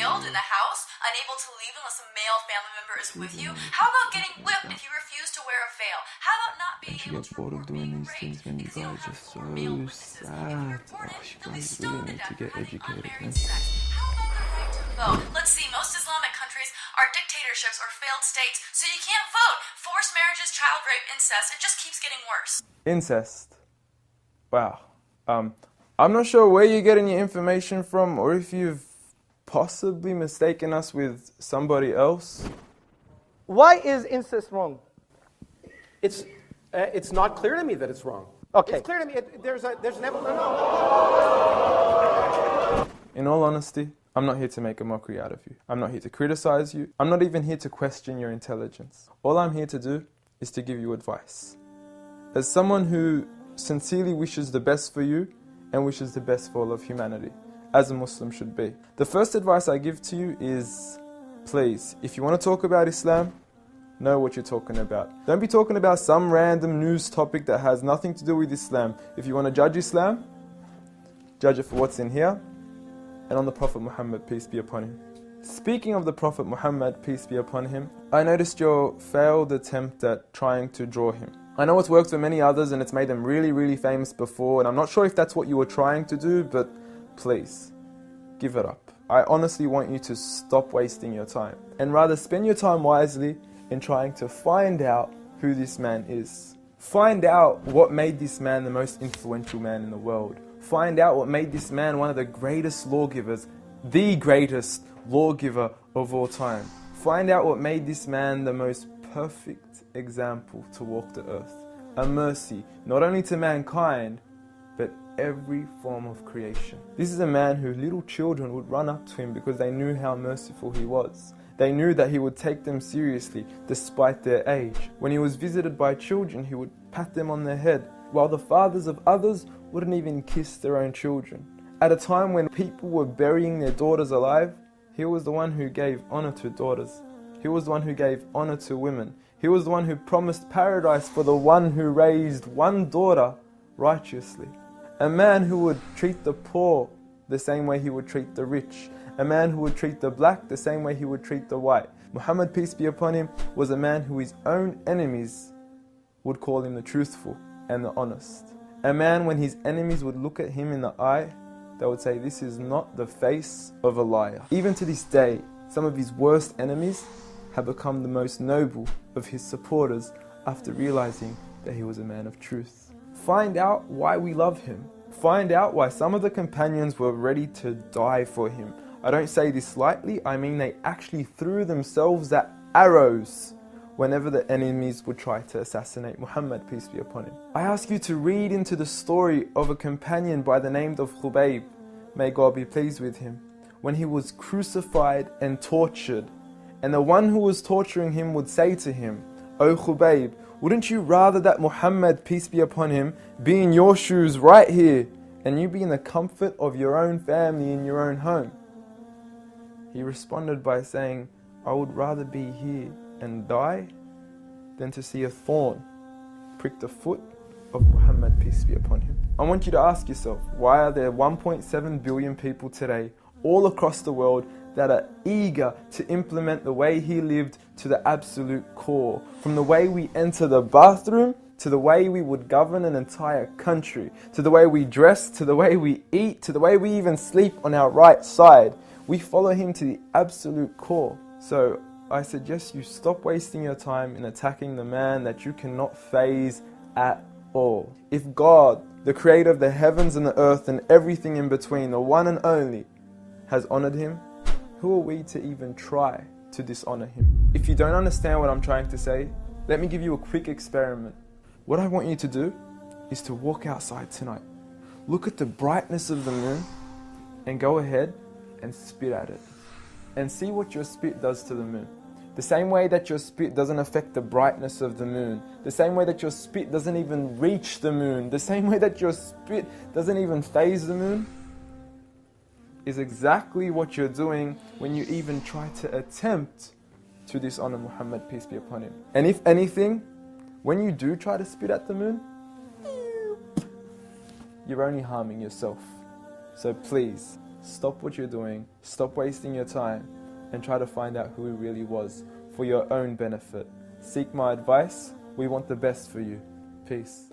jailed in the house, unable to leave unless a male family member is with you? How about getting whipped if you refuse to wear a veil? How about not being able to report being raped because you don't have 4 male witnesses? If you report it, you'll be stoned to death for having unmarried sex. How about the right to vote? Let's see, most Islamic countries are dictatorships or failed states, so you can't vote. Forced marriages, child rape, incest, it just keeps getting worse. Incest. Wow. I'm not sure where you're getting your information from, or if you've possibly mistaken us with somebody else. Why is incest wrong? It's not clear to me that it's wrong. Okay. It's clear to me. There's an evolution. In all honesty, I'm not here to make a mockery out of you. I'm not here to criticize you. I'm not even here to question your intelligence. All I'm here to do is to give you advice. As someone who sincerely wishes the best for you and wishes the best for all of humanity, as a Muslim should be. The first advice I give to you is, please, if you want to talk about Islam, know what you're talking about. Don't be talking about some random news topic that has nothing to do with Islam. If you want to judge Islam, judge it for what's in here and on the Prophet Muhammad, peace be upon him. Speaking of the Prophet Muhammad, peace be upon him, I noticed your failed attempt at trying to draw him. I know it's worked for many others and it's made them really, really famous before, and I'm not sure if that's what you were trying to do, but please, give it up. I honestly want you to stop wasting your time and rather spend your time wisely in trying to find out who this man is. Find out what made this man the most influential man in the world. Find out what made this man one of the greatest lawgivers, the greatest lawgiver of all time. Find out what made this man the most perfect example to walk the earth. A mercy, not only to mankind, but every form of creation. This is a man who little children would run up to him because they knew how merciful he was. They knew that he would take them seriously despite their age. When he was visited by children, he would pat them on their head, while the fathers of others wouldn't even kiss their own children. At a time when people were burying their daughters alive, he was the one who gave honor to daughters. He was the one who gave honor to women. He was the one who promised paradise for the one who raised one daughter righteously. A man who would treat the poor the same way he would treat the rich. A man who would treat the black the same way he would treat the white. Muhammad, peace be upon him, was a man who his own enemies would call him the truthful and the honest. A man when his enemies would look at him in the eye, they would say, this is not the face of a liar. Even to this day, some of his worst enemies have become the most noble of his supporters after realizing that he was a man of truth. Find out why we love him. Find out why some of the companions were ready to die for him. I don't say this lightly, I mean they actually threw themselves at arrows whenever the enemies would try to assassinate Muhammad, peace be upon him. I ask you to read into the story of a companion by the name of Khubayb, may God be pleased with him, when he was crucified and tortured. And the one who was torturing him would say to him, O Khubayb, wouldn't you rather that Muhammad, peace be upon him, be in your shoes right here, and you be in the comfort of your own family in your own home? He responded by saying, I would rather be here and die than to see a thorn prick the foot of Muhammad, peace be upon him. I want you to ask yourself, why are there 1.7 billion people today, all across the world, that are eager to implement the way he lived to the absolute core? From the way we enter the bathroom, to the way we would govern an entire country, to the way we dress, to the way we eat, to the way we even sleep on our right side. We follow him to the absolute core. So I suggest you stop wasting your time in attacking the man that you cannot faze at all. If God, the creator of the heavens and the earth and everything in between, the one and only, has honored him, who are we to even try to dishonor him? If you don't understand what I'm trying to say, let me give you a quick experiment. What I want you to do is to walk outside tonight. Look at the brightness of the moon and go ahead and spit at it. And see what your spit does to the moon. The same way that your spit doesn't affect the brightness of the moon. The same way that your spit doesn't even reach the moon. The same way that your spit doesn't even faze the moon, is exactly what you're doing when you even try to attempt to dishonor Muhammad, peace be upon him. And if anything, when you do try to spit at the moon, you're only harming yourself. So please, stop what you're doing, stop wasting your time, and try to find out who he really was for your own benefit. Seek my advice. We want the best for you. Peace.